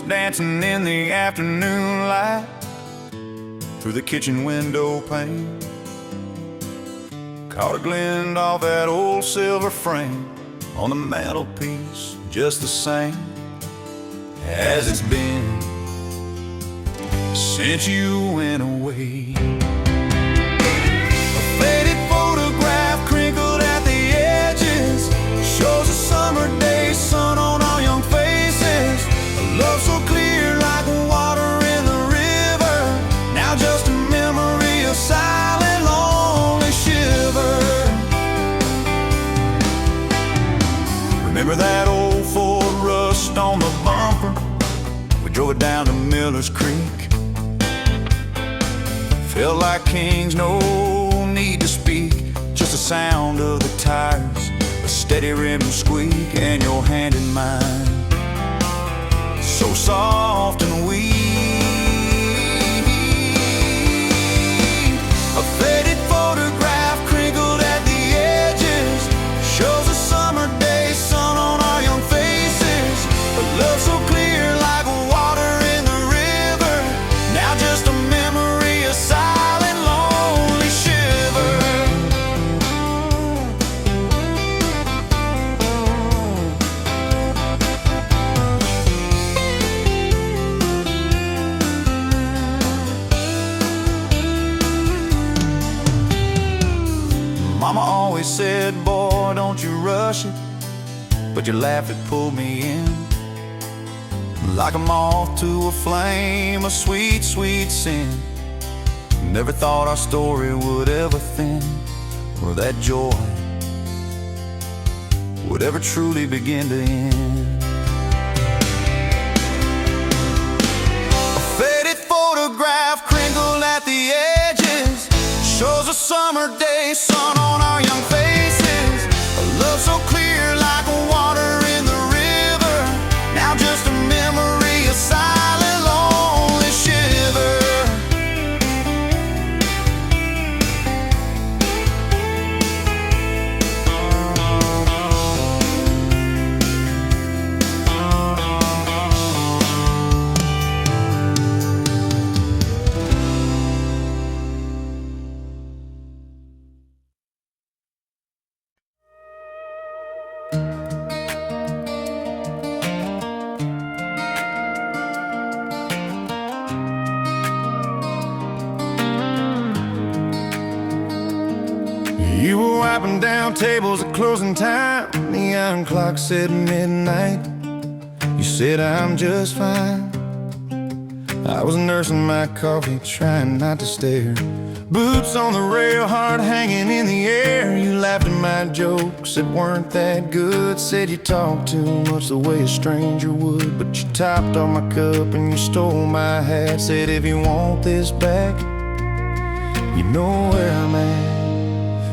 dancing in the afternoon light through the kitchen window pane. Caught a glint off that old silver frame on the mantelpiece, just the same as it's been since you went away. A faded photograph crinkled at the edges shows a summer day sun on our young faces. A love so clear like water in the river, now just a memory of silent, lonely shiver. Remember that old Ford rust on the bumper? We drove it down to Miller's Creek. Felt like kings, no need to speak, just the sound of the tires, a steady rim squeak, and your hand in mine, so soft and weak. A faded photograph crinkled at the edges shows a summer day sun on our young faces. A love so clear like water in the river, now just a memory of silent, lonely shiver. Mama always said, boy, don't you rush it, but your laugh, it pulled me in like a moth to a flame, a sweet, sweet sin. Never thought our story would ever thin, or that joy would ever truly begin to end. A faded photograph crinkled at the edges shows a summer day sun on our young faces. A love so clear like water in the river, now just a memory of silent, lonely shiver. You were wiping down tables at closing time. The iron clock said midnight. You said I'm just fine. I was nursing my coffee, trying not to stare. Boots on the rail, heart hanging in the air. You laughed at my jokes that weren't that good. Said you talked too much the way a stranger would. But you topped off my cup and you stole my hat. Said if you want this back, you know where I'm at.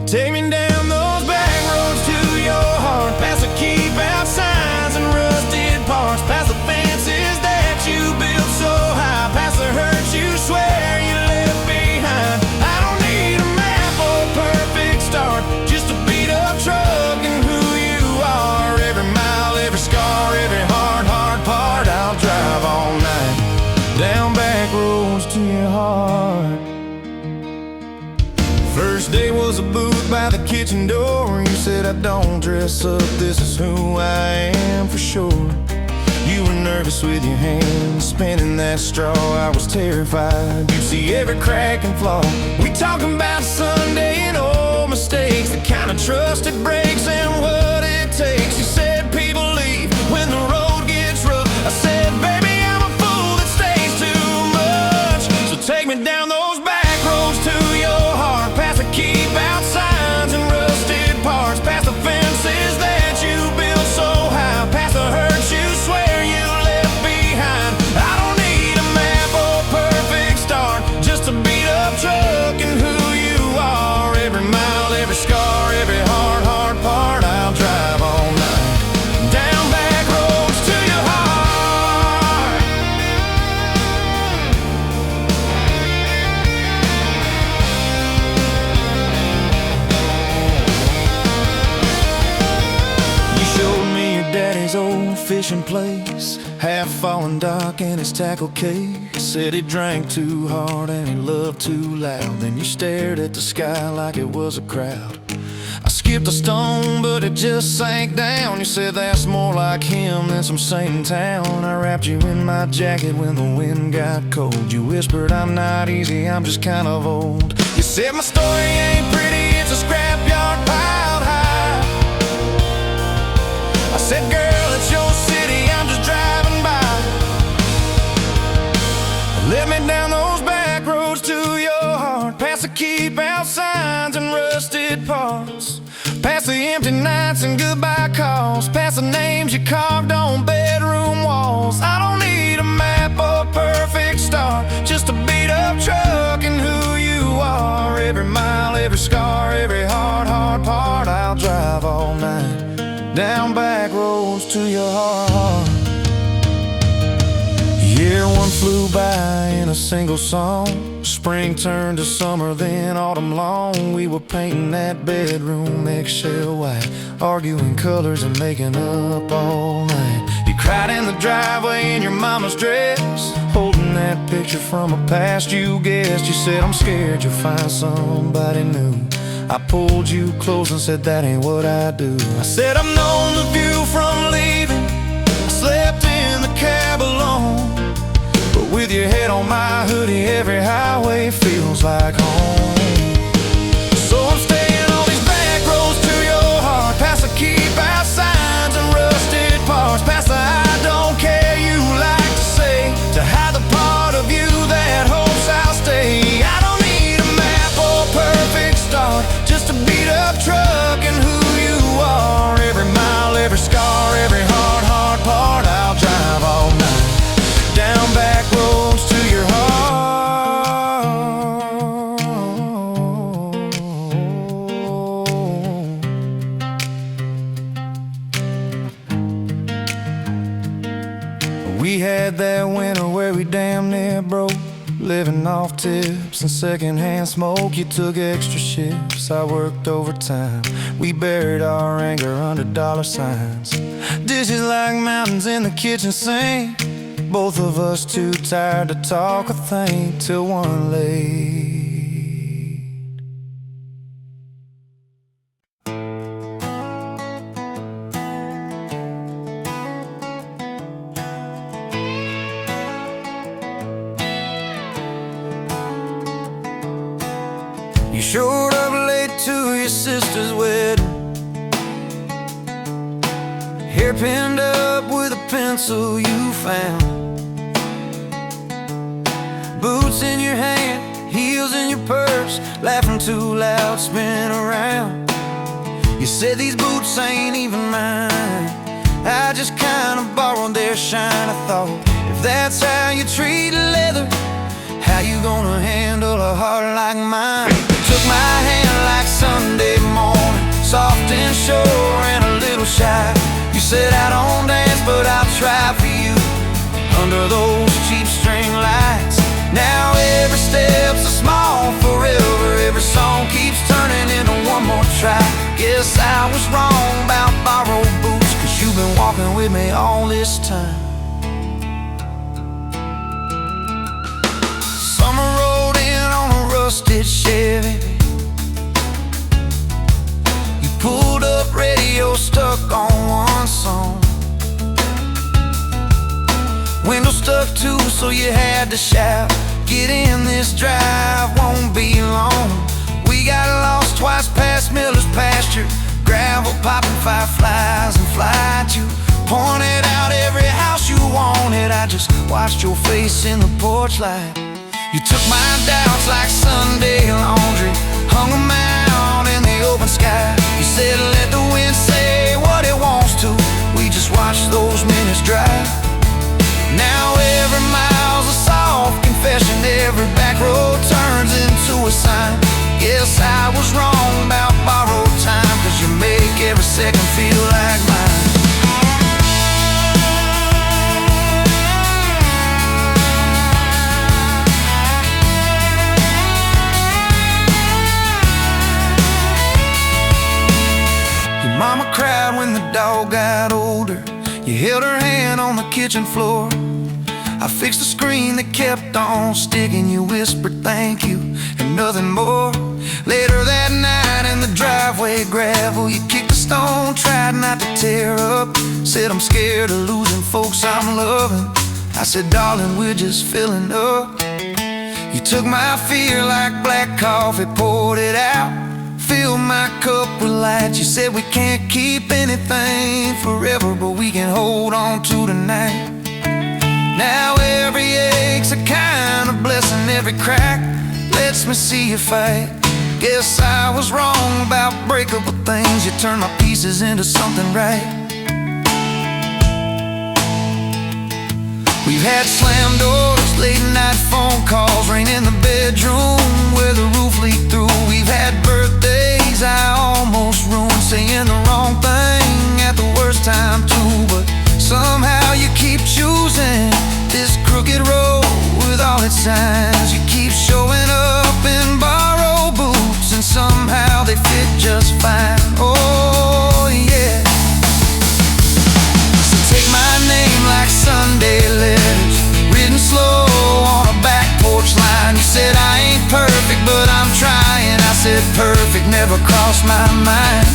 Take me down those back roads to your heart, past the keep out signs and rusted parts, past the fences that you built so high, past the hurt you swear you left behind. I don't need a map or a perfect start, just a beat up truck and who you are. Every mile, every scar, every hard, hard part, I'll drive all night down back roads to your heart. First day was a booth by the kitchen door. You said I don't dress up, this is who I am for sure. You were nervous with your hands spinning that straw. I was terrified you'd see every crack and flaw. We talking about Sunday and old mistakes, the kind of trust it breaks and what it takes. You said people leave when the road gets rough. I said, baby, I'm a fool that stays too much. So take me down those back roads to your heart, past the keep out signs and rusted parts, past the fences that you built so high, past the hurt you swear you left behind. I don't need a map or a perfect start, just a beat up truck and who you are. Every mile, every scar, every hard, hard part, I'll drive all night fishing place, half fallen dock in his tackle case. Said he drank too hard and he loved too loud. Then you stared at the sky like it was a crowd. I skipped a stone, but it just sank down. You said that's more like him than some saint in town. I wrapped you in my jacket when the wind got cold. You whispered, I'm not easy, I'm just kind of old. You said my story ain't pretty, it's a scrapyard piled high. I said, girl, it's your city, I'm just driving by. Let me down those back roads to your heart, past the keep out signs and rusted parts, past the empty nights and goodbye calls, past the names you carved on bedroom walls. I don't need a map or perfect star, just a beat up truck and who you are. Every mile, every scar, every hard part, I'll drive all night down back roads to your heart. Year one flew by in a single song. Spring turned to summer, then autumn long. We were painting that bedroom eggshell white, arguing colors and making up all night. You cried in the driveway in your mama's dress, holding that picture from a past you guessed. You said, I'm scared you'll find somebody new. I pulled you close and said, that ain't what I do. I said, I've known the view from leaving, I slept in the cab alone, but with your head on my hoodie, every highway feels like home. So I'm staying on these back roads to your heart, past the keep out signs and rusted parts, past the I don't care you like to say, to hide the part of you that hopes I'll stay. I don't need a map or perfect start, just a beat up truck and who you are. Every mile, every scar, every hard part, I'll drive all night down back roads to your heart. We had that winter where we damn near broke, living off tips and secondhand smoke. You took extra shifts, I worked overtime. We buried our anger under dollar signs. Dishes like mountains in the kitchen sink, both of us too tired to talk or think till one late. You showed up late to your sister's wedding, hair pinned up with a pencil you found, boots in your hand, heels in your purse, laughing too loud, spin around. You said these boots ain't even mine, I just kinda borrowed their shine. I thought, if that's how you treat leather, how you gonna handle a heart like mine? Took my hand like Sunday morning, soft and sure and a little shy. You said I don't dance, but I'll try for you under those cheap string lights. Now every step's a small forever, every song keeps turning into one more try. Guess I was wrong about borrowed boots, 'cause you've been walking with me all this time. Summer rolled in on a rusted Chevy, you pulled up, radio stuck on one song, window stuck too, so you had to shout, get in, this drive won't be long. We got lost twice past Miller's pasture, gravel popping fireflies and fly to, pointed out every house you wanted. I just watched your face in the porch light. You took my doubts like Sunday laundry, hung them out in the open sky. You said let the wind say what it wants to, we just watched those minutes drive. Now every mile's a soft confession, every back road turns into a sign. Guess I was wrong about borrowed time, 'cause you make every second feel like mine. Your mama cried when the dog got older, you held her hand kitchen floor. I fixed the screen that kept on sticking. You whispered thank you and nothing more. Later that night in the driveway gravel, you kicked a stone, tried not to tear up. Said I'm scared of losing folks I'm loving. I said darling, we're just filling up. You took my fear like black coffee, poured it out, filled my cup with light. You said we can't keep anything forever, but we can hold on to tonight. Now every ache's a kind of blessing, every crack lets me see you fight. Guess I was wrong about breakable things. You turned my pieces into something right. We've had slam doors, late night phone calls, rain in the bedroom where the roof leaked through. We've had birthdays I almost ruined, saying the wrong thing at the worst time too. But somehow you keep choosing this crooked road with all its signs. You keep showing up in borrowed boots, and somehow they fit just fine. Oh yeah. So take my name like Sunday letters, written slow on a back porch line. You said I ain't perfect, but I'm trying. I said perfect never crossed my mind.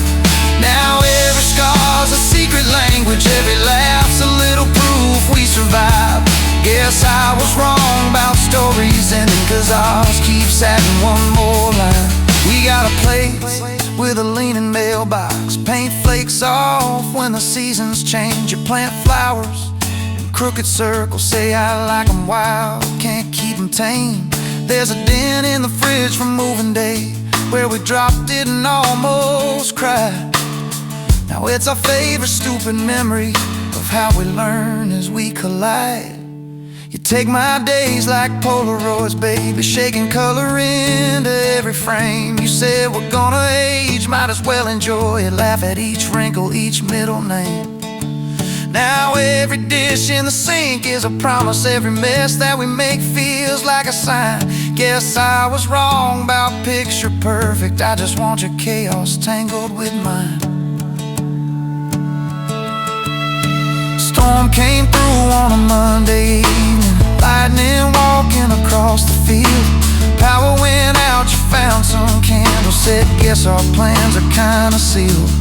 Now every scar's a secret language, every laugh's a little proof we survived. Guess I was wrong about stories ending, 'cause ours keeps adding one more line. We got a place with a leaning mailbox, paint flakes off when the seasons change. You plant flowers in crooked circles, say I like them wild, can't keep them tame. There's a dent in the fridge from moving day where we dropped it and almost cried. Now it's our favorite stupid memory of how we learn as we collide. You take my days like Polaroids, baby, shaking color into every frame. You said we're gonna age, might as well enjoy it, laugh at each wrinkle, each middle name. Now every dish in the sink is a promise, every mess that we make feels like a sign. Guess I was wrong about picture perfect, I just want your chaos tangled with mine. Storm came through on a Monday evening, lightning walking across the field. Power went out, you found some candles, said guess our plans are kinda sealed.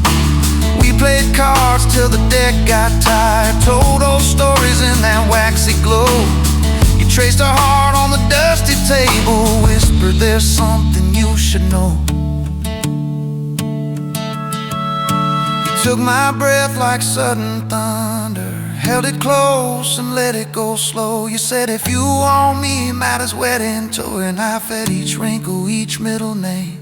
We played cards till the deck got tired, told old stories in that waxy glow. You traced our heart on the dusty table, whispered there's something you should know. You took my breath like sudden thunder, held it close and let it go slow. You said if you want me, might as well into it, and I fed each wrinkle, each middle name.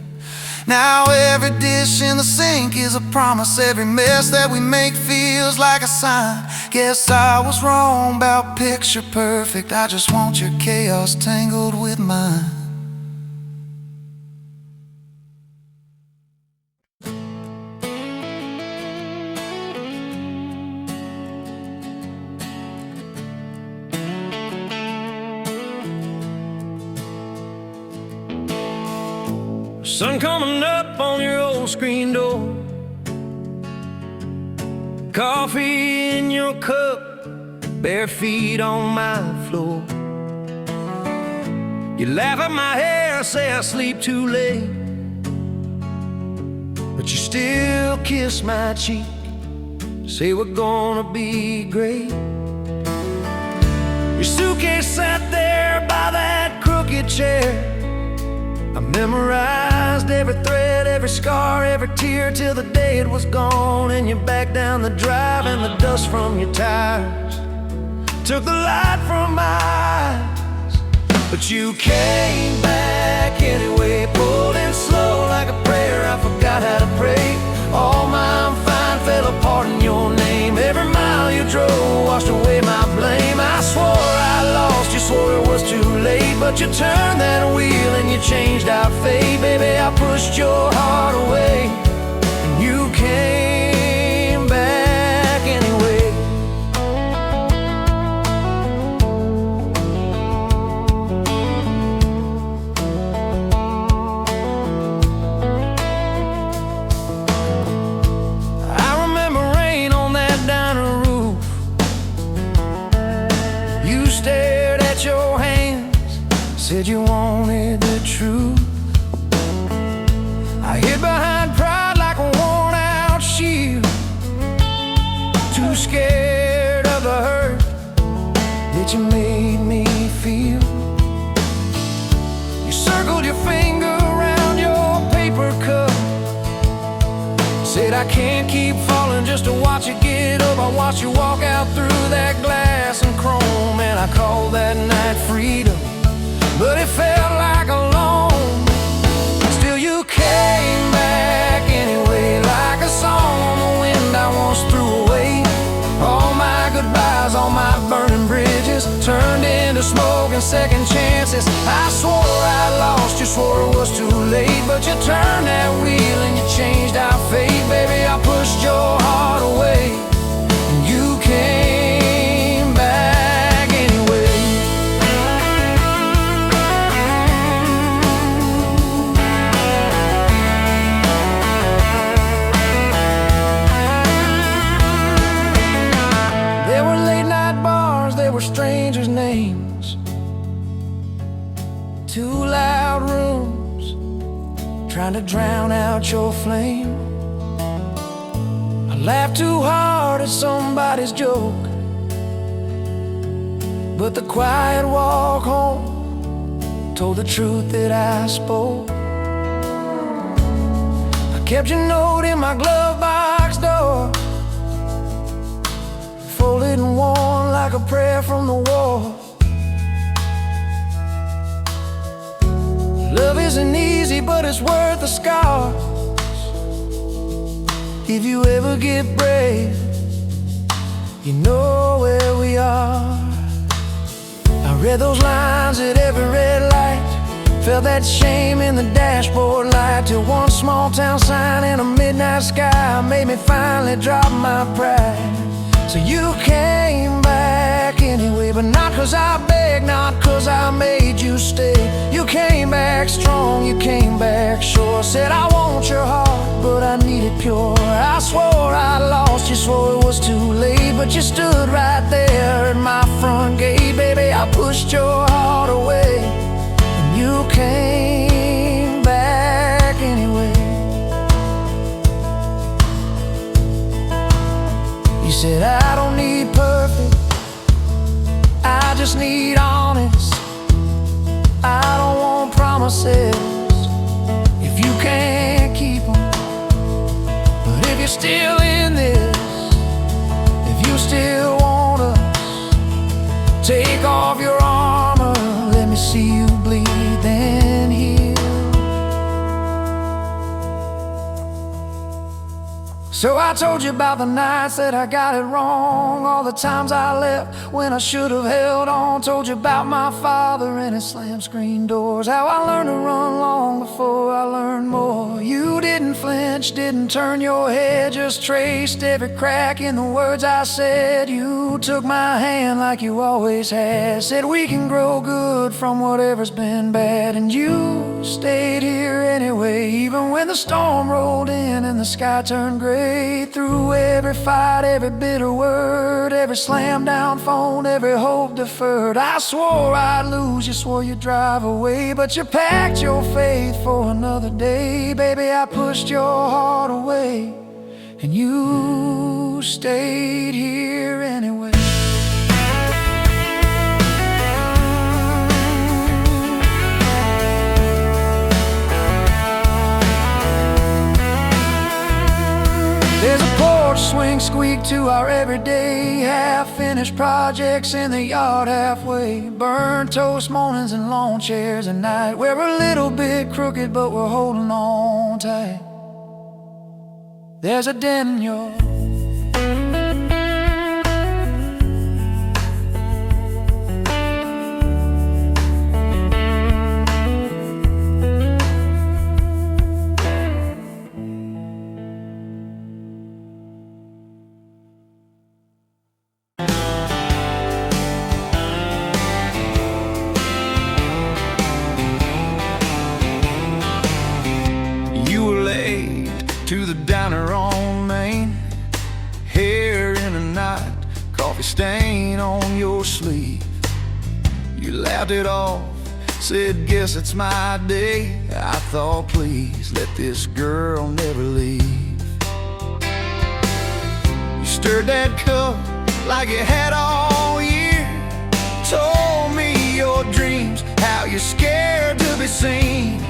Now every dish in the sink is a promise, every mess that we make feels like a sign. Guess I was wrong about picture perfect, I just want your chaos tangled with mine. Sun coming up on your old screen door, coffee in your cup, bare feet on my floor. You laugh at my hair, say I sleep too late, but you still kiss my cheek, say we're gonna be great. Your suitcase sat there by that crooked chair. I memorized every thread, every scar, every tear, till the day it was gone. And you back down the drive and the dust from your tires took the light from my eyes. But you came back anyway, pulled in slow like a prayer. I forgot how to pray. All my I'm fine fell apart in your name. Every mile you drove washed away my blame. I swore I lost, you swore it was too late, but you turned that wheel and you changed our fate. Baby, I pushed your heart away, and you came back anyway. I remember rain on that diner roof, at your hands, said you wanted the truth. I hid behind pride like a worn-out shield, too scared of the hurt that you made me feel. You circled your finger around your paper cup, said I can't keep falling just to watch you get up. I watched you walk out through that glass and chrome, and I called that night freedom, but it felt like alone. Still you came back anyway, like a song on the wind I once threw away. All my goodbyes, all my burning bridges turned into smoke and second chances. I swore I lost you, swore it was too late, but you turned that wheel and you changed our fate. Baby, I pushed your heart away, and you came back anyway. There were late night bars, there were strangers' names, two loud rooms trying to drown out your flame. I laughed too hard at somebody's joke, but the quiet walk home told the truth that I spoke. I kept your note in my glove box door, folded and worn like a prayer from the wall. Love isn't easy, but it's worth the scars. If you ever get brave, you know where we are. I read those lines at every red light, felt that shame in the dashboard light, till one small town sign in a midnight sky made me finally drop my pride. So you came back anyway, but not 'cause I begged, not 'cause I made you stay. You came back strong, you came back sure, said I want your heart, but I need it pure. I swore I lost you, swore it was too late, but you stood right there at my front gate. Baby, I pushed your heart away, and you came back anyway. You said I don't need perfect, I just need honest. I don't want promises if you can't keep them. But if you're still in this, if you still want us, take off your armor, let me see you bleed, then heal. So I told you about the nights that I got it wrong, all the times I left when I should have held on. Told you about my father and his slam screen doors, how I learned to run long before I learned more. You didn't flinch, didn't turn your head, just traced every crack in the words I said. You took my hand like you always had, said we can grow good from whatever's been bad. And you stayed here anyway, even when the storm rolled in and the sky turned gray. Through every fight, every bitter word, every slam down phone, every hope deferred, I swore I'd lose you, swore you'd drive away, but you packed your faith for another day. Baby, I pushed your heart away, and you stayed here anyway. There's a porch swing squeak to our everyday, half-finished projects in the yard halfway, burnt toast mornings and lawn chairs at night. We're a little bit crooked, but we're holding on tight. There's a dent in your to the diner on Main, laughed it off, said, guess it's my day. I thought, please let this girl never leave. You stirred that cup like you had all year, told me your dreams, how you're scared to be seen.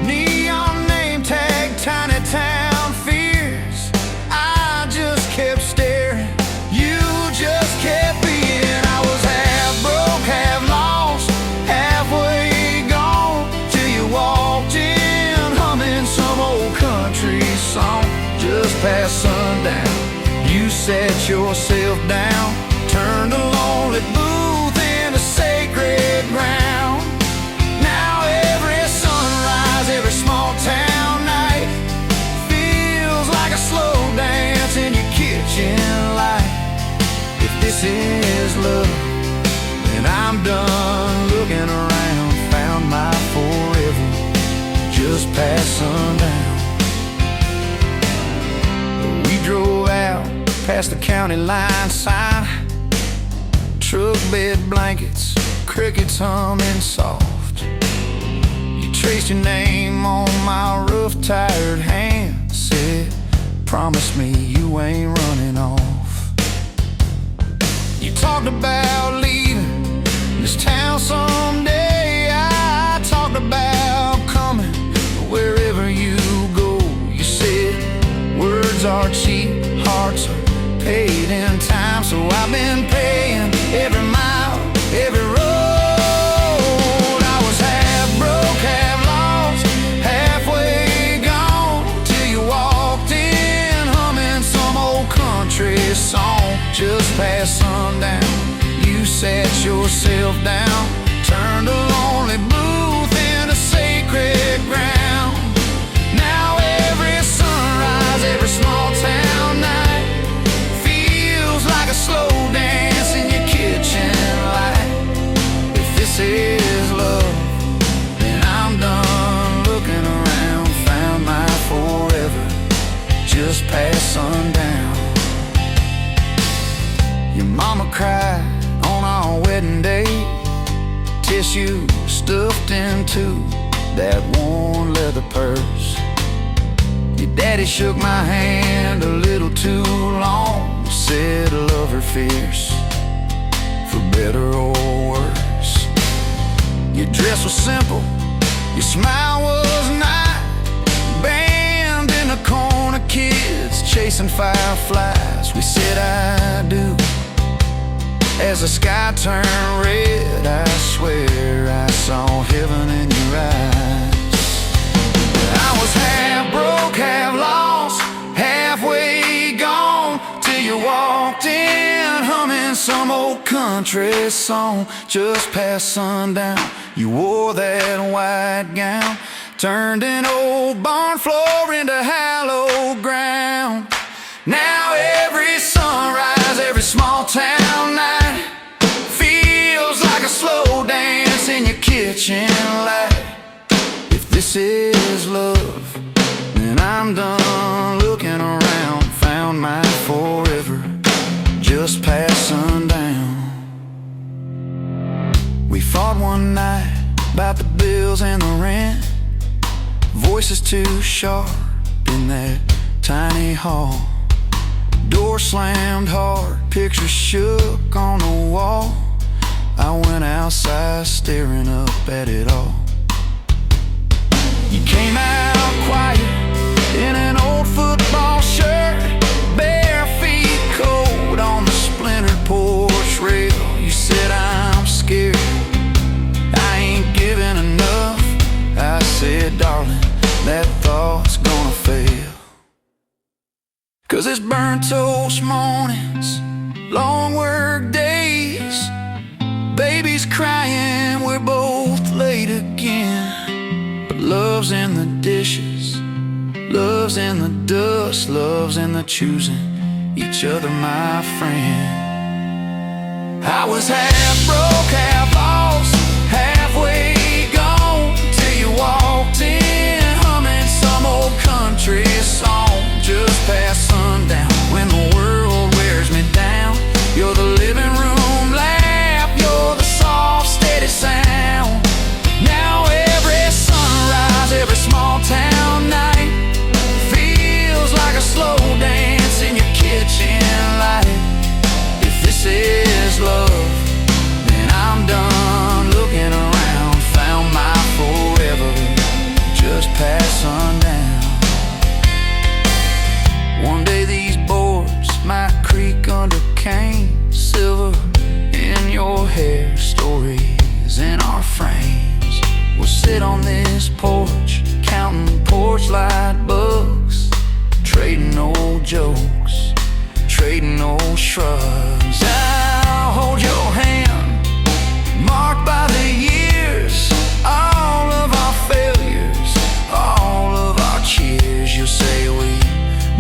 Neon name tag, tiny town fears. I just kept staring, you just kept being. I was half broke, half lost, halfway gone, till you walked in, humming some old country song. Just past sundown, you sat yourself down, turned a lonely booth into sacred ground. Now every sunrise, every small town night feels like a slow dance in your kitchen light. If this is love, then I'm done looking around. Found my forever just past sundown. We drove out past the county line sign, truck bed blankets, crickets humming soft. You traced your name on my rough, tired hand, said, promise me you ain't running off. You talked about leaving this town someday. I talked about coming wherever you go. You said words are cheap, hearts are paid in time. So I've been paying every mile, every road. I was half broke, half lost, halfway gone, till you walked in, humming some old country song. Just past sundown, you sat yourself down, turned a lonely booth into sacred ground. Now every sunrise, every small town night feels like a slow dance in your kitchen light. If this is love, then I'm done looking around. Found my forever just past sundown. Your mama cried on our wedding day, tissue stuffed into that worn leather purse. Your daddy shook my hand a little too long, said love her fierce, for better or worse. Your dress was simple, your smile was not, band in the corner, kids chasing fireflies. We said I do as the sky turned red. I swear I saw heaven in your eyes. I was half broke, half lost, halfway gone, till you walked in, humming some old country song. Just past sundown, you wore that white gown, turned an old barn floor into hallowed ground. Now every sunrise, every small town night feels like a slow dance in your kitchen light. If this is love, then I'm done looking around. Found my forever just past sundown. We fought one night about the bills and the rent, voices too sharp in that tiny hall. Door slammed hard, pictures shook on the wall. I went outside staring up at it all. You came out quiet in an old football shirt, bare feet cold on the splintered porch rail. You said I'm scared, I ain't giving enough. I said, darling, that thought's gonna fail. 'Cause it's burnt toast mornings, long work days, babies crying, we're both late again. But love's in the dishes, love's in the dust, love's in the choosing each other, my friend. I was half broke, half lost, halfway gone, till you walked in, humming some old country song. Just past sundown, when the world wears me down, you're the living room laugh, you're the soft stare cane, silver in your hair, stories in our frames. We'll sit on this porch, counting porch light bugs, trading old jokes, trading old shrugs. I'll hold your hand, marked by the years, all of our failures, all of our cheers. You'll say we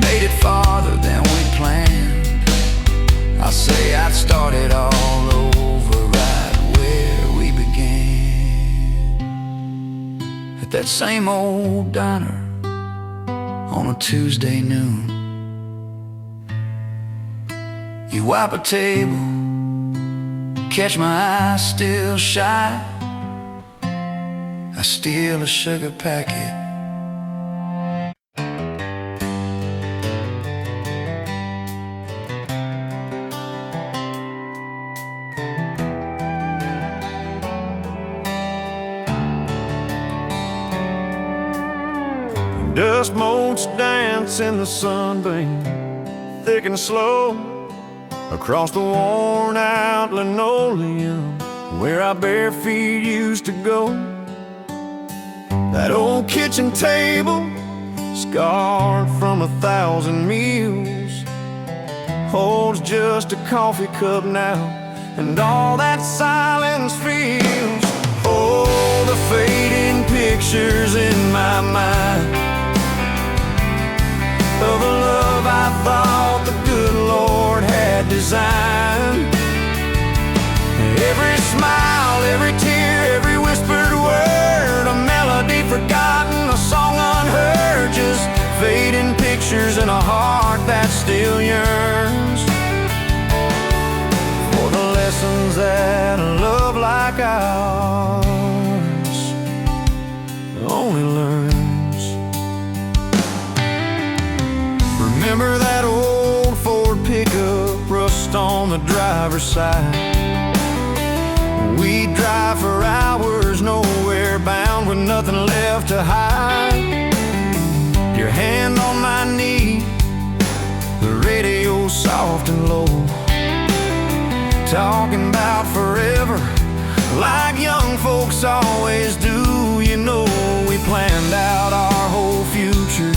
made it farther than we planned. I'll say I'd start it all over right where we began, at that same old diner on a Tuesday noon. You wipe a table, catch my eye still shy. I steal a sugar packet. Dust motes dance in the sunbeam, thick and slow, across the worn-out linoleum where our bare feet used to go. That old kitchen table, scarred from 1,000 meals, holds just a coffee cup now, and all that silence feels. Oh, the fading pictures in my mind of a love I thought the good Lord had designed. Every smile, every tear, every whispered word, a melody forgotten, a song unheard, just fading pictures in a heart that still yearns for the lessons that a love like ours only learns. Remember that old Ford pickup, rust on the driver's side? We'd drive for hours, nowhere bound, with nothing left to hide. Your hand on my knee, the radio soft and low, talking about forever, like young folks always do. You know, we planned out our whole future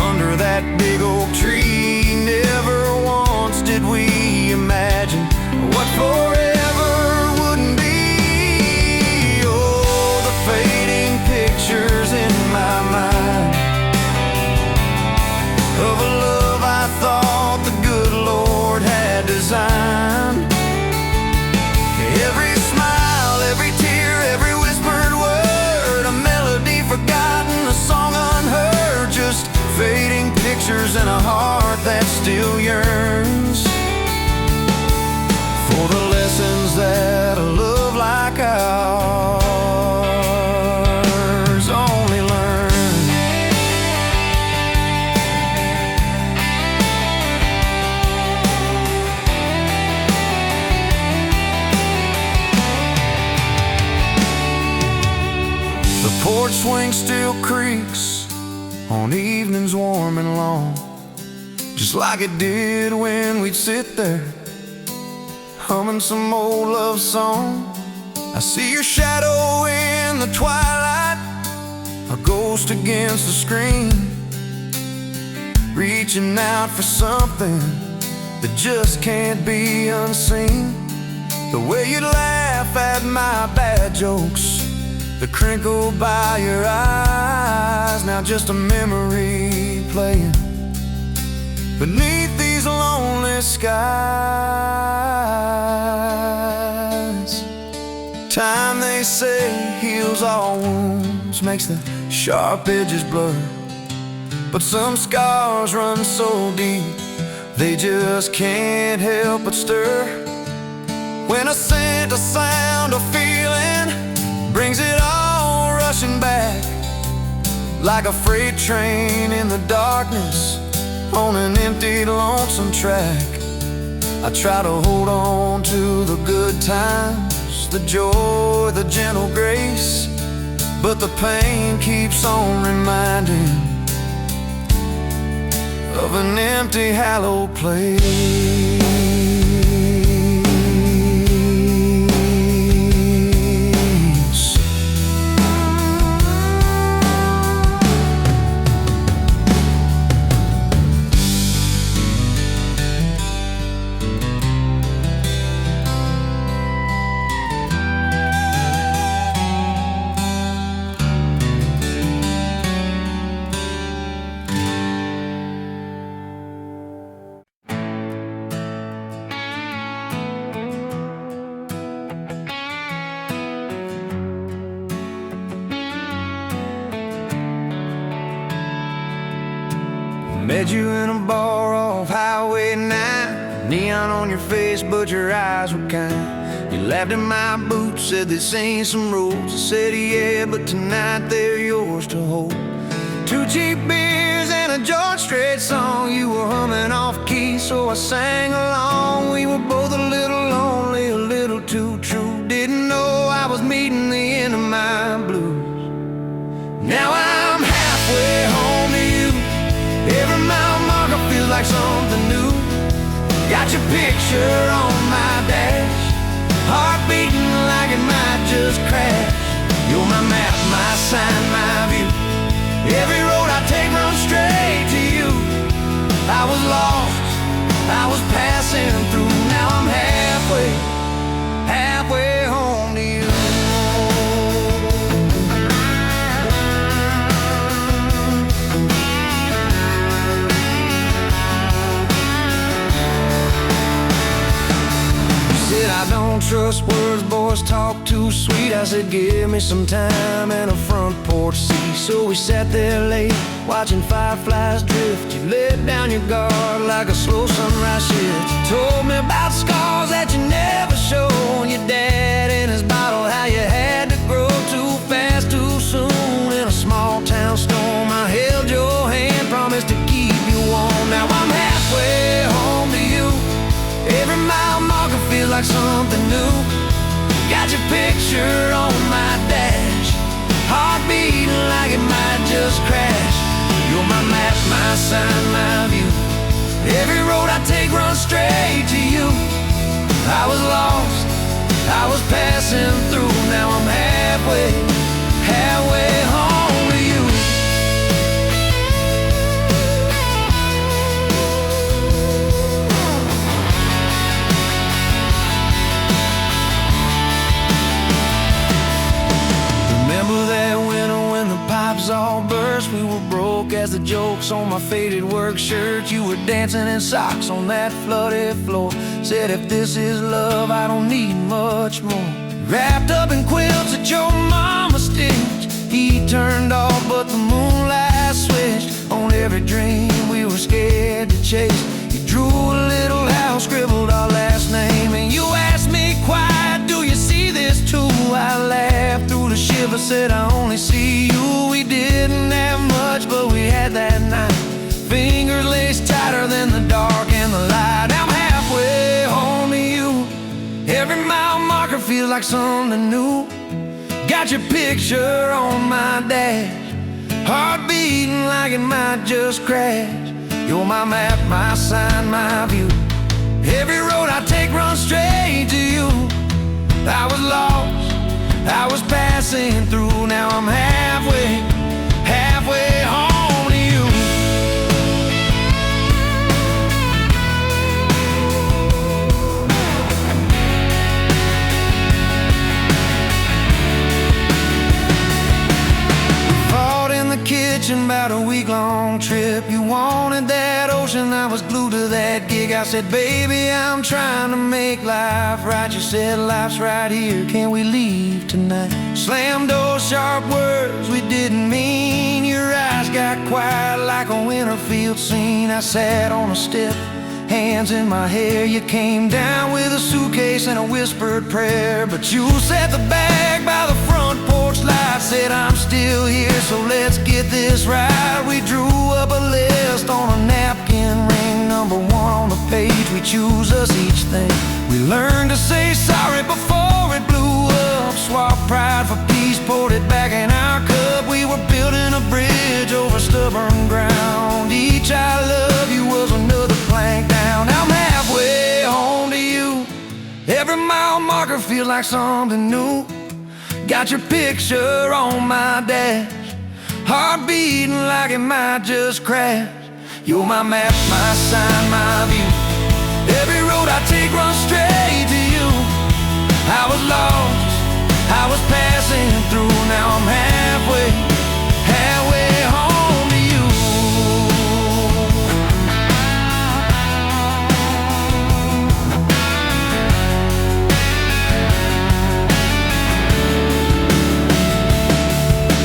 under that big oak tree. Never once did we imagine what forever wouldn't be. Oh, the fading pictures in my mind of a love I thought the good Lord had designed. Every smile, every tear, every whispered word, a melody forgotten, a song unheard, just fading pictures in a heart that still yearns for the lessons that a love like ours only learns. The porch swing still creaks on evenings warm and long, just like it did when we'd sit there humming some old love song. I see your shadow in the twilight, a ghost against the screen, reaching out for something that just can't be unseen. The way you laugh at my bad jokes, the crinkle by your eyes, now just a memory playing beneath these lonely skies. Time, they say, heals all wounds, makes the sharp edges blur, but some scars run so deep they just can't help but stir. When a scent, a sound, a feeling brings it all rushing back, like a freight train in the darkness on an empty, lonesome track. I try to hold on to the good times, the joy, the gentle grace, but the pain keeps on reminding of an empty, hallowed place. Met you in a bar off Highway 9. Neon on your face, but your eyes were kind. You laughed at my boots, said this ain't some rules. I said yeah, but tonight they're yours to hold. 2 cheap beers and a George Strait song. You were humming off key, so I sang along. We were both a little lonely, a little too true. Didn't know I was meeting the end of my blues. Now I'm halfway home to you. Every mile marker feels like something new. Got your picture on my dash, heart beating like it might just crash. You're my map, my sign, my view. Every road I take runs straight to you. I was lost, I was passing through. Now I'm halfway home to you. I don't trust words, boys talk too sweet. I said give me some time and a front porch seat. So we sat there late, watching fireflies drift. You let down your guard like a slow sunrise shift. You told me about scars that you never showed. Your dad in his bottle, how you had to grow too fast, too soon. In a small town storm, I held your hand, promised to keep you warm. Now I'm halfway home to you. Every mile marker feels like something new. Got your picture on my dash, heart beating like it might just crash. You're my map, my sign, my view. Every road I take runs straight to you. I was lost, I was passing through. Now I'm halfway home to you. All burst, we were broke as the jokes on my faded work shirt. You were dancing in socks on that flooded floor. Said if this is love, I don't need much more. Wrapped up in quilts that your mama stitched. He turned off, but the moonlight switched on every dream we were scared to chase. You drew a little house, scribbled our last name, and you asked me quiet, do you see this too? I laughed through the shiver, said I only see you. We didn't have much, but we had that night. Fingers laced tighter than the dark and the light. I'm halfway home to you. Every mile marker feels like something new. Got your picture on my dash, heart beating like it might just crash. You're my map, my sign, my view. Every road I take runs straight to you. I was lost, I was passing through. Now I'm halfway home to you. We fought in the kitchen about a week-long trip. You wanted that ocean, I was glued to that gig. I said, baby, I'm trying to make life right. You said, life's right here, can't we leave tonight? Slam doors, sharp words we didn't mean. Your eyes got quiet like a winter field scene. I sat on a step, hands in my hair. You came down with a suitcase and a whispered prayer. But you set the bag by the front porch light. Said, I'm still here, so let's get this right. We drew up a list on a napkin ring. Number 1 on the page, we choose us each thing. We learned to say sorry before it blew up. Swap pride for peace, poured it back in our cup. We were building a bridge over stubborn ground. Each I love you was another plank down. I'm halfway home to you. Every mile marker feels like something new. Got your picture on my dash, heart beating like it might just crash. You're my map, my sign, my view. Every road I take runs straight to you. I was lost, I was passing through. Now I'm halfway home to you.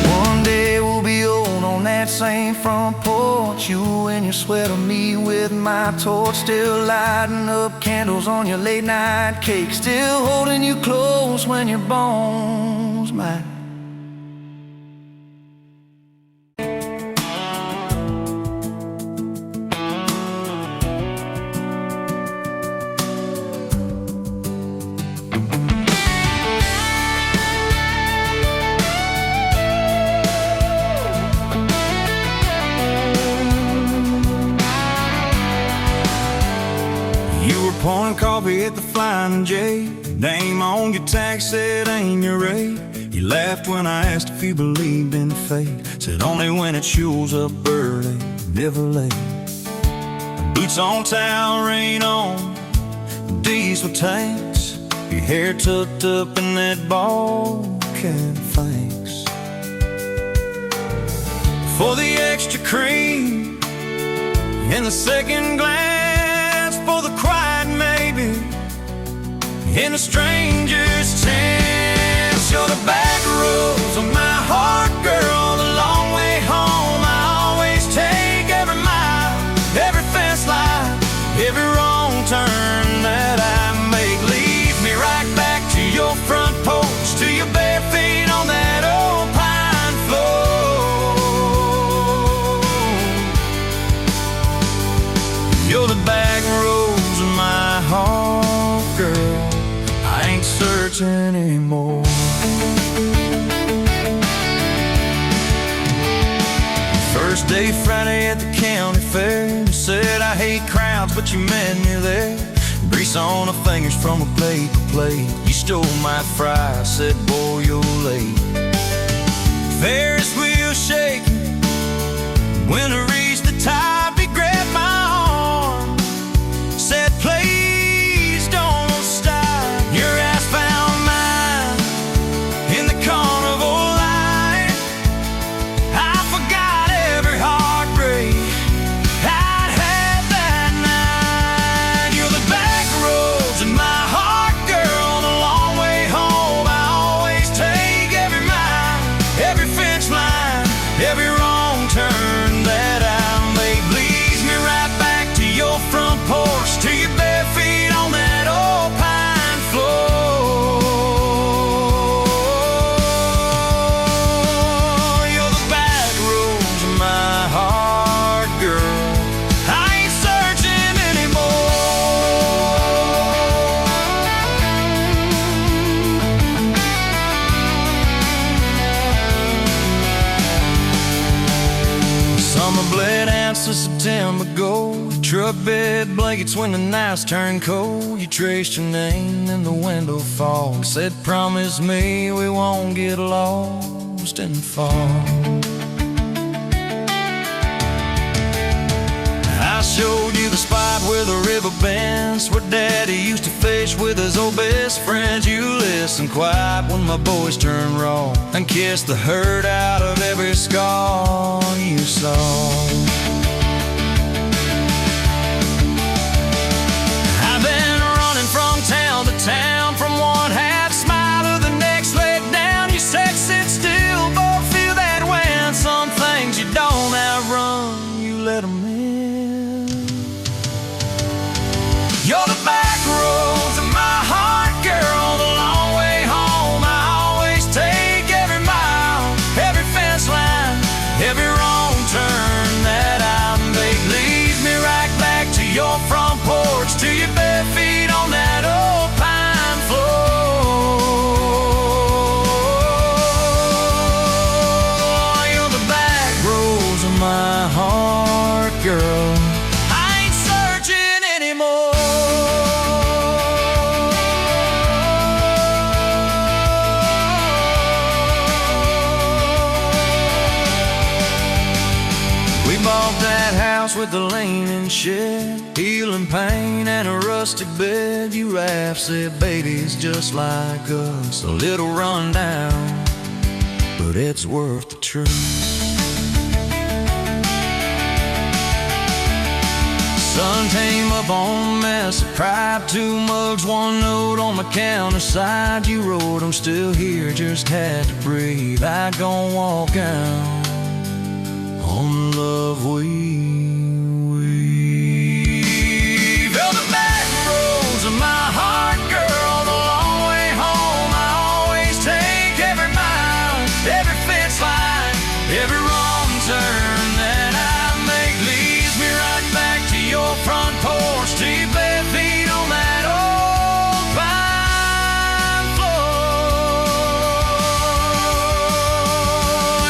One day we'll be old on that same front porch, at you in your sweater, me with my torch, still lighting up candles on your late night cake, still holding you close when your bones might. Pouring coffee at the Flying J. Name on your tag said ain't your rate. You laughed when I asked if you believed in fate. Said only when it shows up early, never late. Boots on town, rain on, diesel tanks. Your hair tucked up in that ball cap, thanks. For the extra cream in the second glass, for the quiet maybe in a stranger's chance. You're the back roads of my heart, girl, the long way home. I always take every mile, every fence line, every wrong turn that I make. Lead me right back to your front porch, to your bare feet on that old pine floor. You're the back roads of my heart, girl, I ain't searching anymore. First day Friday at the county fair, you said I hate crowds, but you met me there. Grease on the fingers from a paper plate. You stole my fry, I said, boy, you're late. Ferris wheel shaking, when I reached the top, he grabbed my arm, said, please don't stop. Your ass found mine in the carnival line. I forgot every heartbreak I'd had that night. You're the back roads in my heart, girl, the long way home. I always take every mile, every fence line, every wrong turn that I make. Leads me right back to your front porch, to your bare feet on that old pine floor. You're the back roads of my heart, girl, I ain't searching anymore. Summer bled out to September gold. Truck bed blankets when the nights turn cold. You traced your name in the window fog, said promise me we won't get lost in the fall. I showed you the spot where the river bends, where Daddy used to fish with his old best friends. You listened quiet when my boys turned raw, and kissed the hurt out of every scar you saw. I've been running from town to town, from one half smile to the next leg down. You said sit still, but feel that when some things you don't outrun, you let them in. You're the back roads of my heart, girl, the long way home. I always take every mile, every fence line, every wrong turn that I make. Leads me right back to your front porch, to your bare feet on that old pine floor. You're the back roads of my heart, girl, I ain't searching anymore. We bought that house with the leaning shed, healing pain and a rustic bed. You laughed, said baby's just like us, a little run down, but it's worth the truth. Sun came up on a mess of pride, 2 mugs, 1 note on the counter side. You wrote, I'm still here, just had to breathe. I gon' walk out on the love weave. Well, the back roads of my heart, girl, the long way home I always take. Every mile, every fence line, every wrong turn that I make leads me right back to your front porch, to your bare feet on that old pine floor.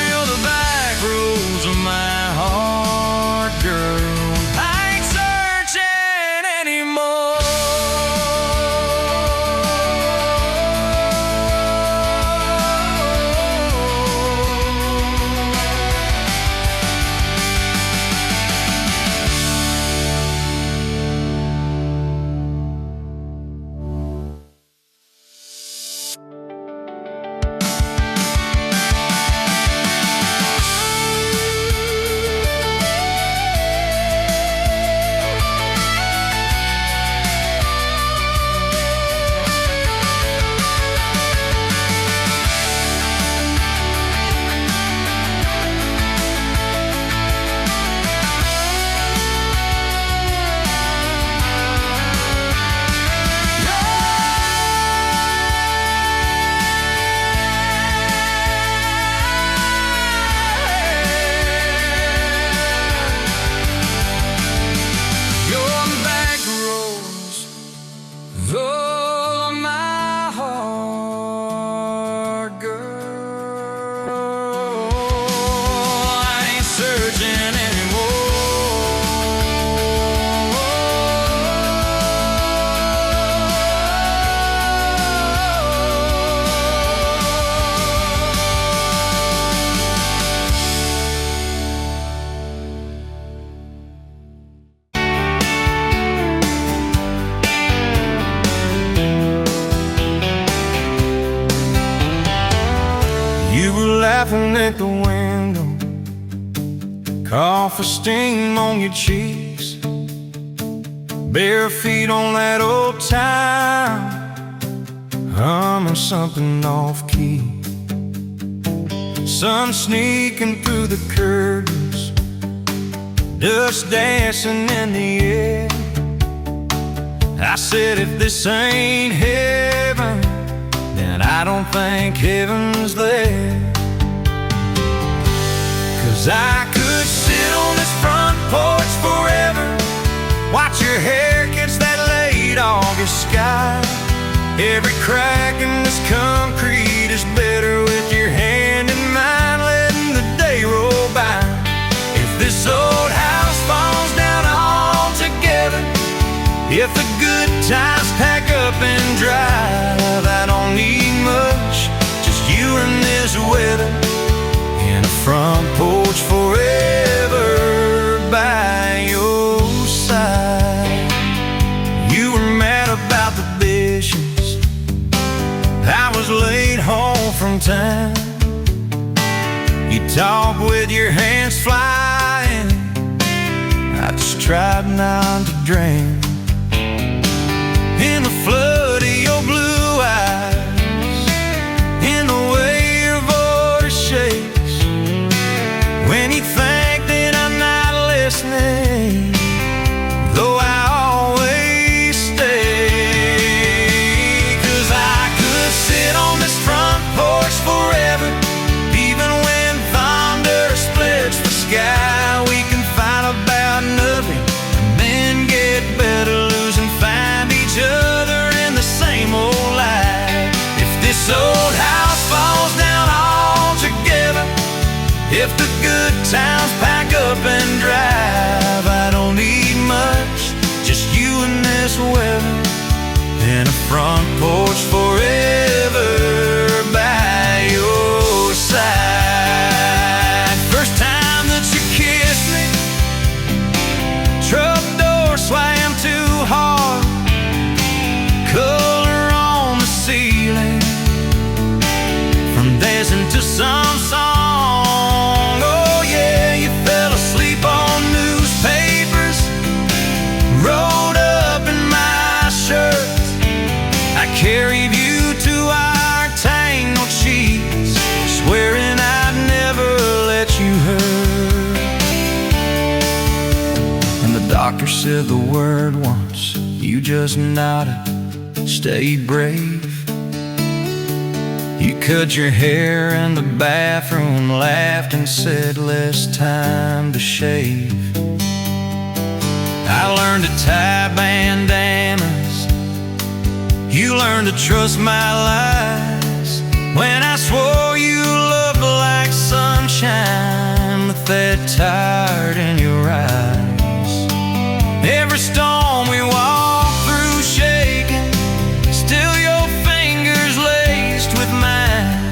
You're the back roads of my heart, girl. I ain't searching anymore. Your back roads of my heart, girl. I ain't searching You were laughing at the window, coffee stain on your cheeks, bare feet on that old time, humming something off key. Sun sneaking through the curtains, dust dancing in the air. I said, if this ain't heaven, then I don't think heaven's there. 'Cause I could sit on this front porch forever, watch your hair catch that late August sky. Every crack in this concrete is better with your hand in mine, letting the day roll by. If this old house falls down altogether, if the good times pack up and drive, I don't need much, just you and this weather, and a front porch forever by your side. You were mad about the dishes, I was late home from town. You talk with your hands flying, I just tried not to drown in the flood of your blue eyes, in the way your voice shakes when you think that I'm not listening, though I always stay. 'Cause I could sit on this front porch forever, even when thunder splits the sky. We can fight about nothing and then get better, lose and find each other in the same old life. If this old house falls down altogether, if the good times pack up and drive, I don't need much, just you and this weather, and a front porch forever by your side. First time that you kissed me, truck door swam too hard, color on the ceiling, from dancing to some song. Oh yeah, you fell asleep on newspapers, rolled up in my shirt. I said the word once, you just nodded, stayed brave. You cut your hair in the bathroom, laughed and said less time to shave. I learned to tie bandanas, you learned to trust my lies. When I swore you looked like sunshine with that tired in your eyes. Every storm we walked through shaking, still your fingers laced with mine,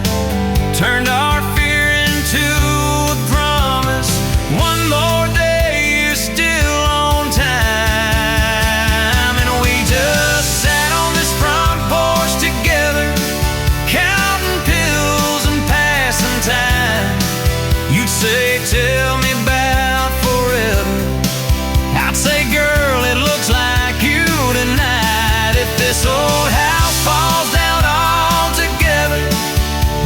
turned our fear into a promise. One more day, you're still on time. And we just sat on this front porch together, counting pills and passing time. You'd say, tell me about forever. I'd say, girl, it looks like you tonight. If this old house falls down altogether,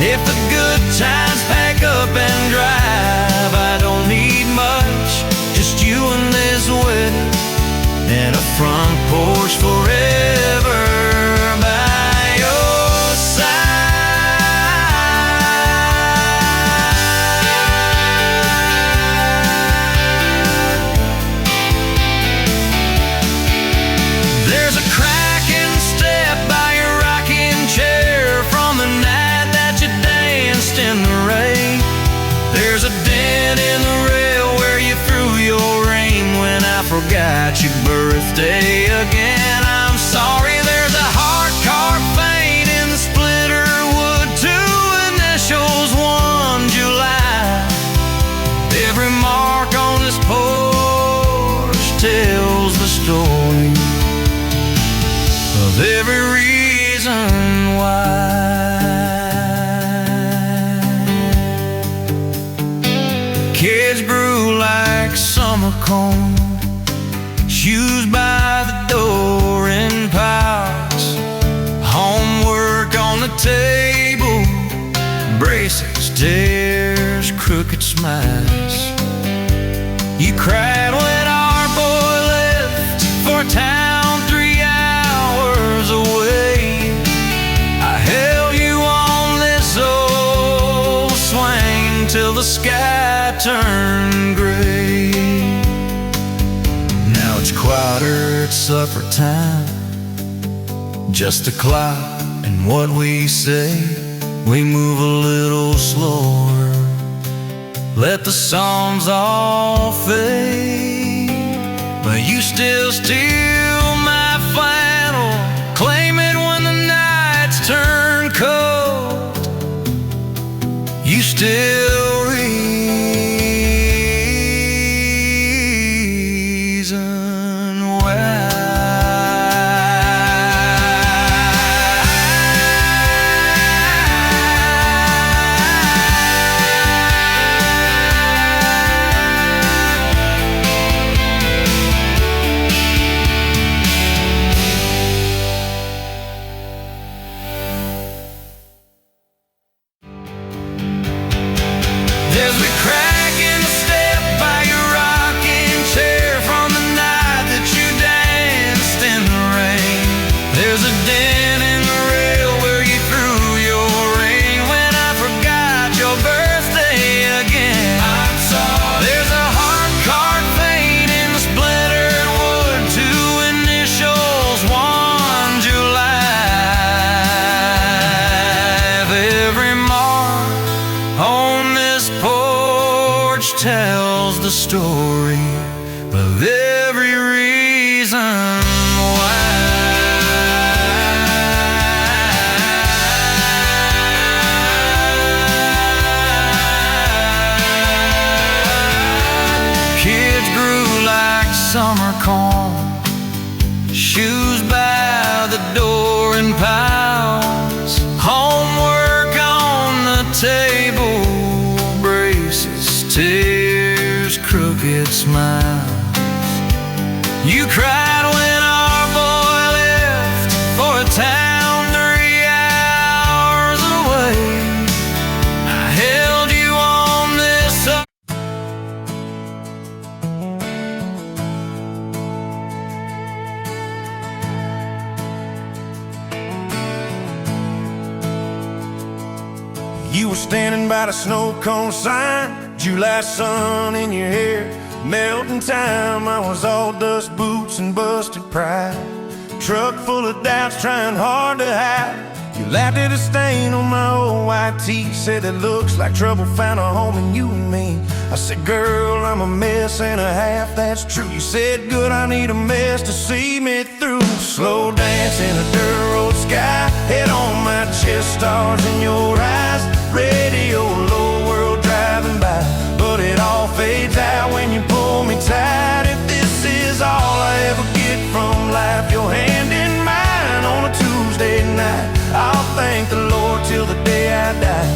if the good times pack up and drive, I don't need much, just you and this wedding and a front porch forever by your side. There's a crack in the step by your rocking chair from the night that you danced in the rain. There's a dent in the rail where you threw your ring when I forgot your birthday again. I'm sorry, there's a hard carved paint in the splitter wood, two initials, 1 July. Every mark on this porch tells the story of every reason why. Kids grew like summer corn, shoes by the door in piles, homework on the table, braces, tears, crooked smiles. You cried when our boy left for town 3 hours away. I held you on this old swing till the sky turned gray. Now it's quieter at supper time, just a clock and what we say. We move a little slower, let the songs all fade, but you still steal my flannel, claim it when the nights turn cold. You still reason why. There's a crack in the step by your rocking chair from the night that you danced in the rain. There's a dent in the rail where you threw your ring when I forgot your birthday again. I'm sorry. There's a hard carved paint in the splintered wood, two initials, 1 July. Every mark on this porch tells the story of every reason why. Kids grew like summer corn, shoes by the door in piles, homework on the table, braces, tears, crooked smiles. You cried when our boy left for a town 3 hours away. I held you on this You were standing by the snow cone sign, July sun in your hair, melting time. I was all dust, boots, and busted pride. Truck full of doubts, trying hard to hide. You laughed at a stain on my old white tee, said it looks like trouble found a home in you and me. I said, girl, I'm a mess and a half, that's true. You said, good, I need a mess to see me through. Slow dance in a dirt road sky, head on my chest, stars in your eyes. Radio low, world driving by, but it all fades out when you pull me tight. If this is all I ever get from life, your hand in mine on a Tuesday night, I'll thank the Lord till the day I die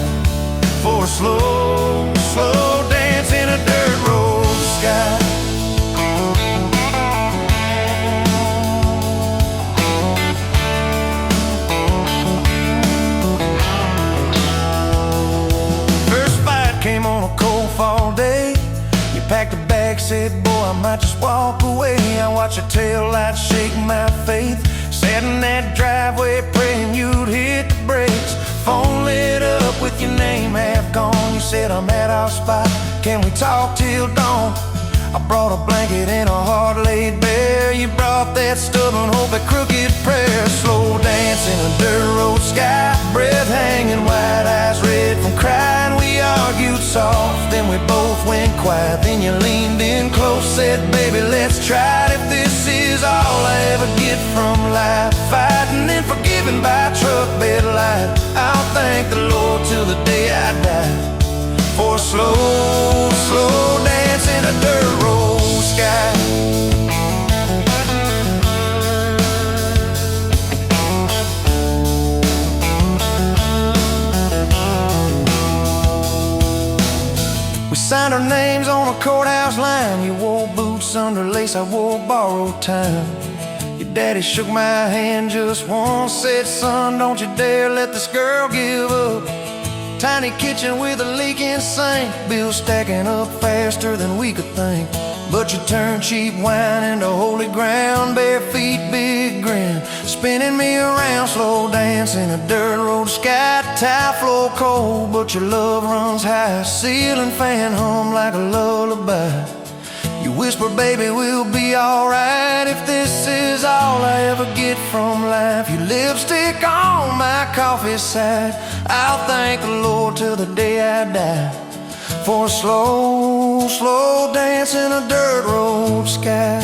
for a slow, slow dance in a dirt road sky. First fight came on a cold fall day. You packed a bag, said, boy, I might just walk away. I watched your tail light shake my faith. Sat in that driveway praying you'd hit the brakes. Phone lit up with your name half gone. You said, I'm at our spot, can we talk till dawn? I brought a blanket and a heart laid bare. You brought that stubborn hope, a crooked prayer. Slow dance in a dirt road sky, breath hanging, wide eyes red from crying. We argued soft, then we both went quiet. Then you leaned in close, said, baby, let's try it. If this is all I ever get from life, fighting and forgiven by a truck bed light, I'll thank the Lord till the day I die for a slow, slow dance in a dirt road sky. We signed our names on a courthouse line. You wore boots under lace, I wore borrowed time. Your daddy shook my hand just once, said, son, don't you dare let this girl give up. Tiny kitchen with a leaking sink, bills stacking up faster than we could think. But you turned cheap wine into holy ground, bare feet, big grin, spinning me around, slow dance in a dirt road sky. Tile floor cold, but your love runs high, ceiling fan hum like a lullaby. You whisper, baby, we'll be alright. If this is all I ever get from life, your lipstick on my coffee side, I'll thank the Lord till the day I die for a slow, slow dance in a dirt road sky.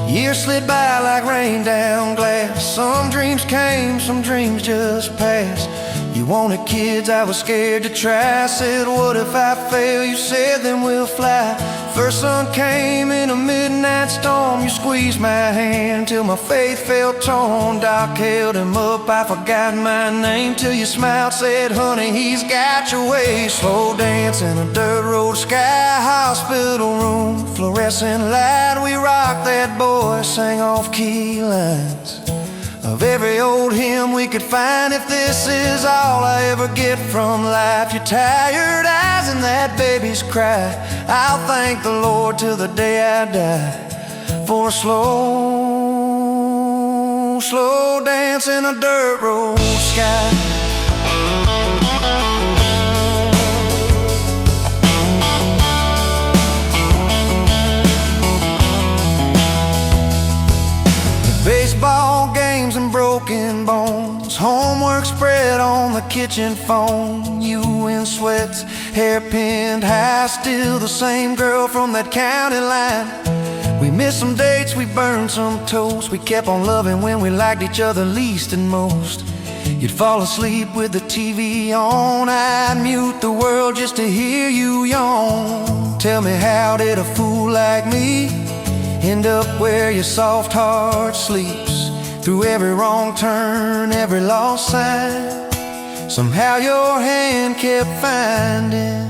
Years slid by like rain down glass. Some dreams came, some dreams just passed. You wanted kids, I was scared to try. Said, what if I fail? You said, then we'll fly. First sun came in a midnight storm. You squeezed my hand till my faith felt torn. Doc held him up, I forgot my name, till you smiled, said, honey, he's got your way. Slow dance in a dirt road sky, hospital room, fluorescent light. We rocked that boy, sang off-key lines of every old hymn we could find. If this is all I ever get from life, your tired eyes and that baby's cry, I'll thank the Lord till the day I die for a slow, slow dance in a dirt road sky. Baseball games and broken bones, homework spread on the kitchen phone. You in sweats, hair pinned high, still the same girl from that county line. We missed some dates, we burned some toast. We kept on loving when we liked each other least and most. You'd fall asleep with the TV on, I'd mute the world just to hear you yawn. Tell me, how did a fool like me end up where your soft heart sleeps? Through every wrong turn, every lost sign, somehow your hand kept finding.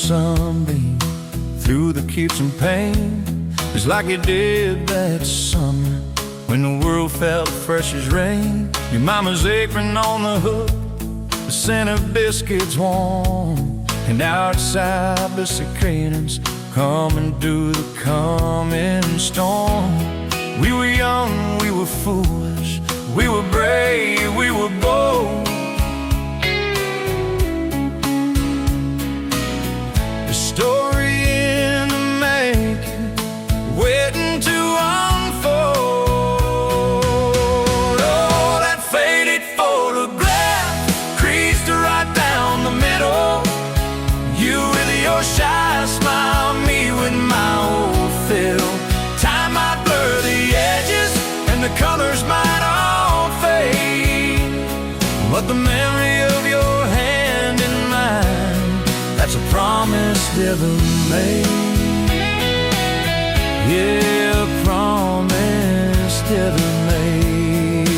sunbeam through the kitchen pane, just like you did that summer when the world felt fresh as rain. Your mama's apron on the hook, the scent of biscuits warm, and outside the cicadas coming through the coming storm. We were young, we were foolish, we were brave, we were bold. The story in the making, waiting to unfold. Oh, that faded photograph creased right down the middle. You with your shy smile, me with my old fiddle. Time might blur the edges and the colors might all fade, but the memory of your hand in mine, that's a promise heaven made. Yeah, a promise heaven made.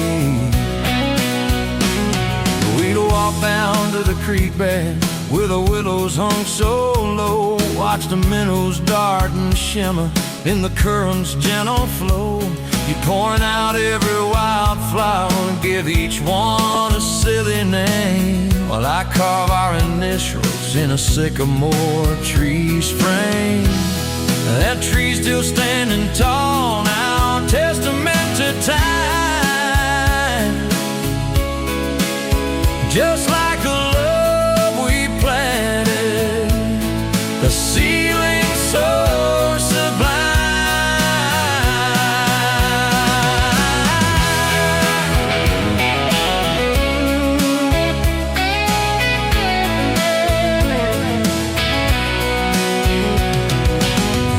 We'd walk down to the creek bed where the willows hung so low, watch the minnows dart and shimmer in the current's gentle flow. You point out every wildflower and give each one a silly name, while I carve our initials in a sycamore tree's frame. That tree's still standing tall now, testament to time, just like a the ceiling so sublime.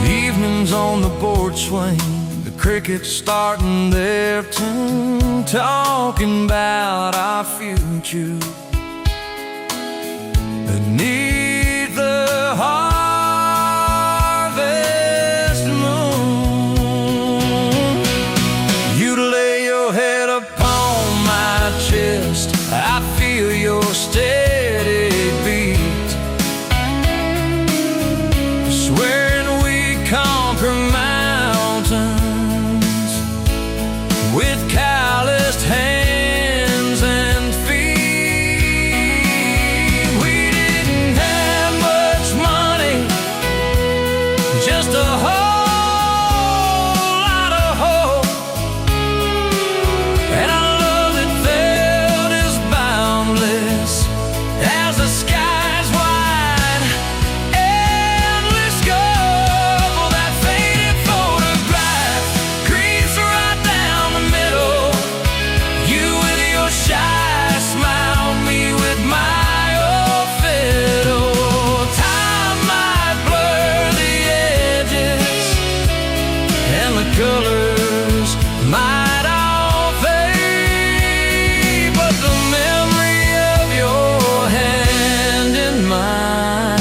Evenings on the porch swing, the crickets starting their tune, talking about our future beneath the harvest moon. You'd lay your head upon my chest, I feel your steady beat, swearing we conquer mountains with calloused hands and feet. Just a whole lot of hope, and our love that felt as boundless as the sky's wide, endless scope. Oh, that faded photograph creeps right down the middle. You with your shy smile, me with my old fiddle. Colors might all fade, but the memory of your hand in mine,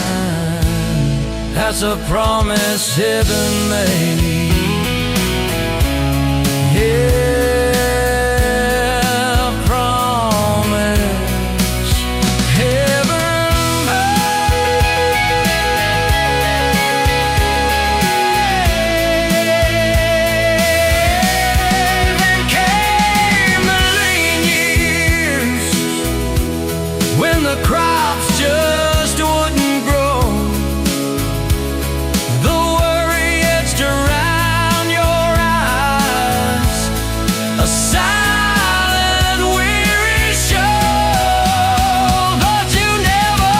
that's a promise heaven made. Yeah, a promise heaven when the crops just wouldn't grow. The worry etched around your eyes, a silent weary show. But you never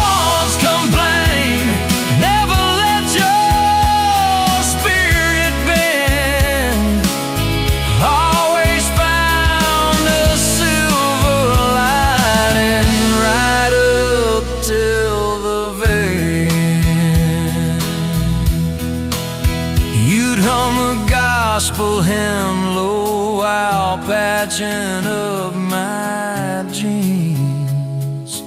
once complained, never let your spirit bend, always found a silver lining right up till the very end. You'd hum a gospel hymn low while patching up my jeans.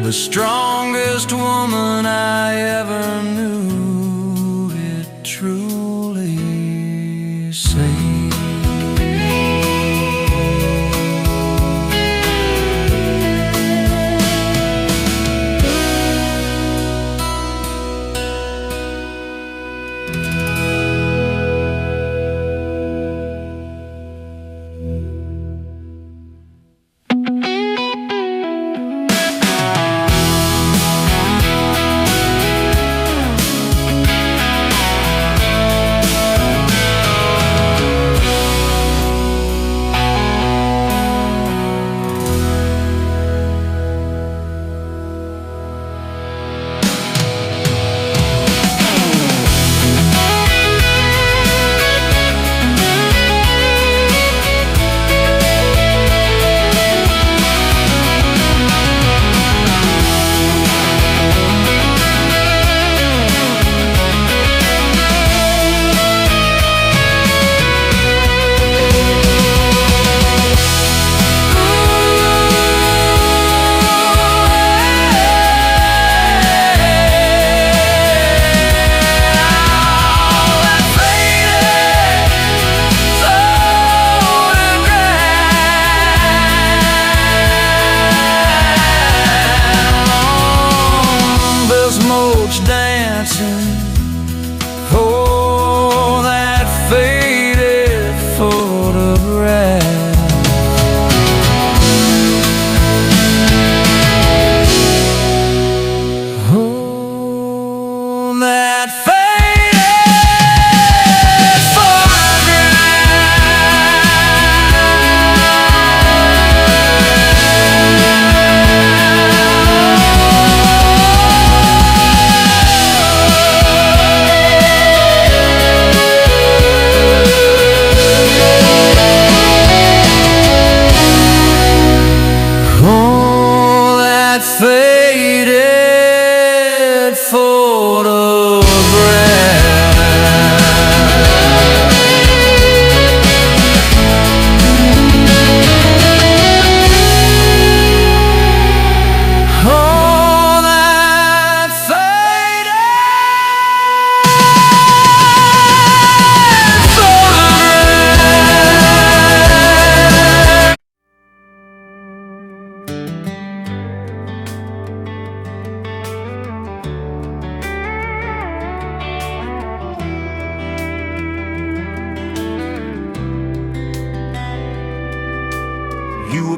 The strongest woman I ever knew, it truly saved.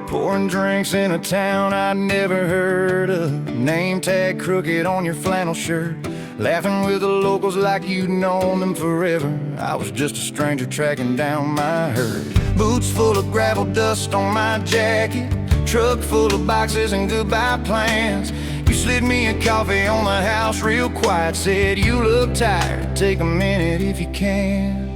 pouring drinks in a town I'd never heard of. Name tag crooked on your flannel shirt, laughing with the locals like you'd known them forever. I was just a stranger tracking down my herd. Boots full of gravel dust on my jacket, truck full of boxes and goodbye plans. You slid me a coffee on the house real quiet, said you look tired, take a minute if you can.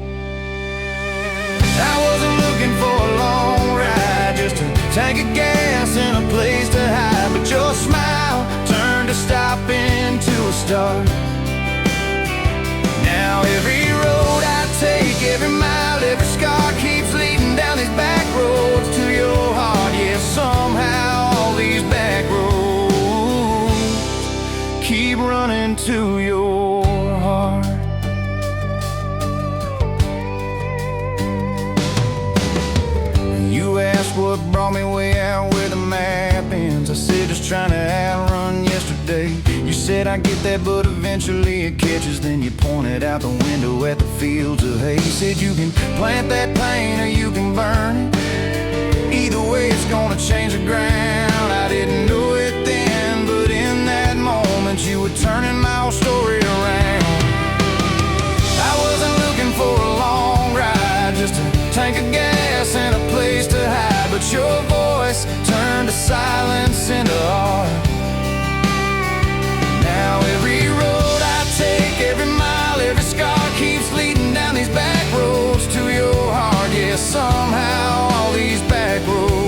I wasn't looking for a long ride, just a tank of gas and a place to hide, but your smile turned a stop into a start. Now every road I take, every mile, every scar keeps leading down these back roads to your heart. Yeah, somehow all these back roads keep running to your heart. You asked what brought me way out where the map ends. I said just trying to outrun yesterday. You said I get that, but eventually it catches. Then you pointed out the window at the fields of hay. You said you can plant that pain or you can burn it. Either way it's gonna change the ground. I didn't know it then, but in that moment you were turning my whole story around. I wasn't looking for a long ride, just a tank of gas and a place to hide, but your voice turned a silence into art. Now every road I take, every mile, every scar keeps leading down these back roads to your heart. Yeah, somehow all these back roads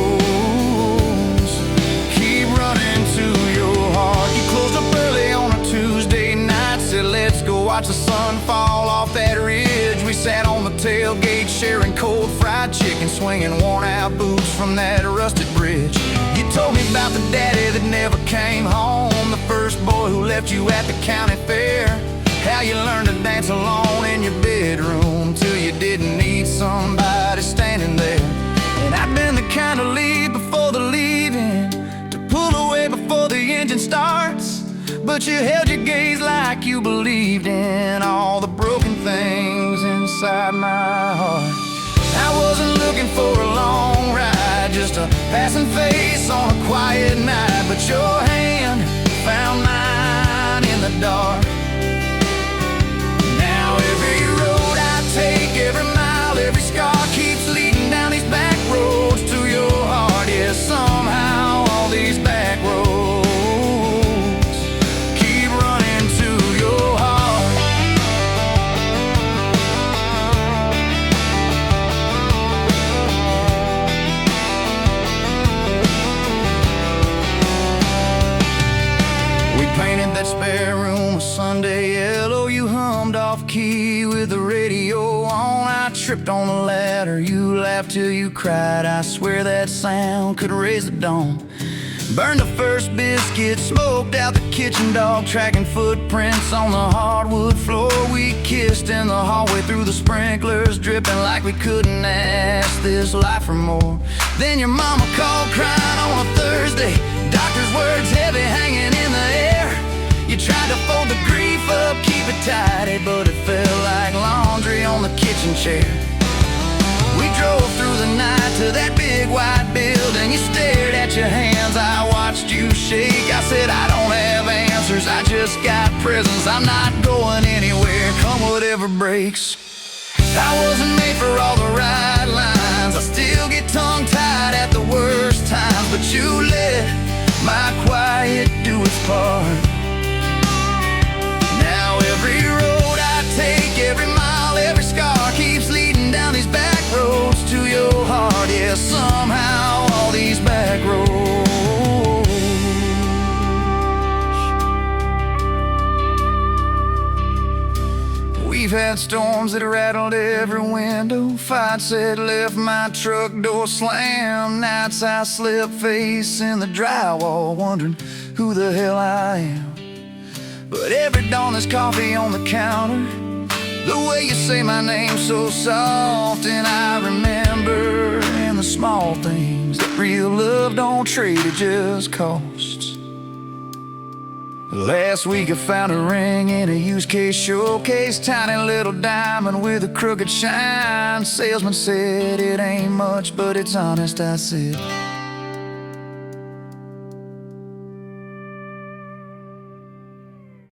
keep running to your heart. You closed up early on a Tuesday night, said let's go watch the sun fall off that ridge. We sat on the tailgate sharing cold fried chicken, swinging worn out boots from that rusted bridge. You told me about the daddy that never came home, the first boy who left you at the county fair. How you learned to dance alone in your bedroom till you didn't need somebody standing there. And I've been the kind to leave before the leaving, to pull away before the engine starts, but you held your gaze like you believed in all the broken things inside my heart. I wasn't looking for a long ride, just a passing face on a quiet night, but your hand found mine in the dark. Now every road I take, every mile, every scar keeps leading down these back roads to your heart. Yeah, somehow all these back roads keep running to your heart. Painted that spare room a Sunday yellow. You hummed off key with the radio on. I tripped on the ladder, you laughed till you cried. I swear that sound could raise the dawn. Burned the first biscuit, smoked out the kitchen dog, tracking footprints on the hardwood floor. We kissed in the hallway through the sprinklers, dripping like we couldn't ask this life for more. Then your mama called crying on a Thursday, doctor's words heavy hanging in the air. You tried to fold the grief up, keep it tidy, but it felt like laundry on the kitchen chair. We drove through the night to that big white building. You stared at your hands, I watched you shake. I said I don't have answers, I just got presents. I'm not going anywhere, come whatever breaks. I wasn't made for all the right lines, I still get tongue-tied at the worst times, but you let my quiet do its part. Now every road I take, every mile, every scar keeps leading down these back roads to your heart. Yeah, somehow all these back roads. We've had storms that rattled every window, fights that left my truck door slammed, nights I slept face in the drywall, wondering who the hell I am. But every dawn there's coffee on the counter, the way you say my name so soft, and I remember in the small things that real love don't trade, it just costs. Last week I found a ring in a used case showcase, tiny little diamond with a crooked shine. Salesman said it ain't much, but it's honest, I said.